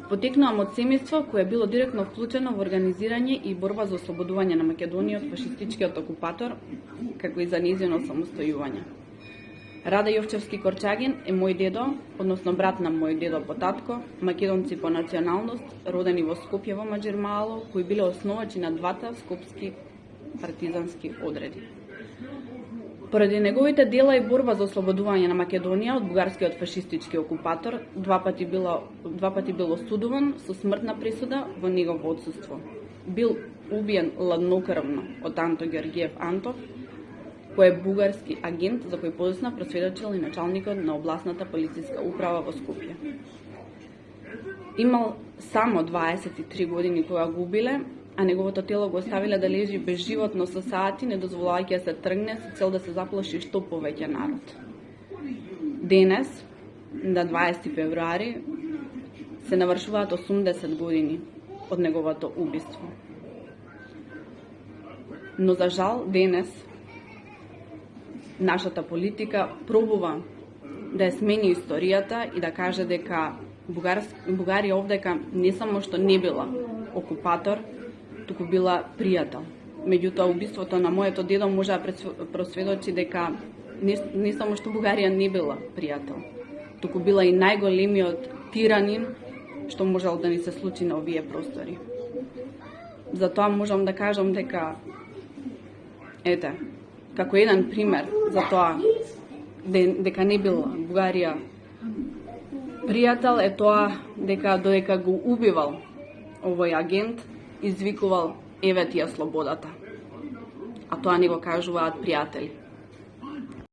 Потекнувам од семејство кое било директно вклучено во организирање и борба за ослободување на Македонија од фашистичкиот окупатор, како и за нејзино самостојување. Раде Јовчевски Корчагин е мој дедо, односно брат на мој дедо по татко, македонци по националност, родени во Скопје во Маџермало, кои биле основачи на двата скопски партизански одреди. Поради неговите дела и борба за ослободување на Македонија од бугарскиот фашистички окупатор, два пати бил осудуван со смртна присуда во негово отсуство. Бил убиен ладнокрвно од Анто Георгиев Антов, кој е бугарски агент за кој подоцна просведочил и началникот на областната полициска управа во Скопје. Имал само 23 години кога го убиле, а неговото тело го оставиле да лежи безживотно со сати, не дозволувајќи да се тргне со цел да се заплаши што повеќе народ. Денес, на 20 февруари, се навршуваат 80 години од неговото убиство. Но за жал денес нашата политика пробува да ја смени историјата и да каже дека Бугарија овдека не само што не била окупатор, туку била пријател. Меѓутоа, убиството на моето дедо може да просведочи дека не само што Бугарија не била пријател, туку била и најголемиот тиранин што можел да ни се случи на овие простори. Затоа можам да кажам дека, како еден пример за тоа дека не била Бугарија пријател е тоа дека додека го убивал овој агент, извикувал еве ти ја слободата. А тоа не го кажуваат пријатели.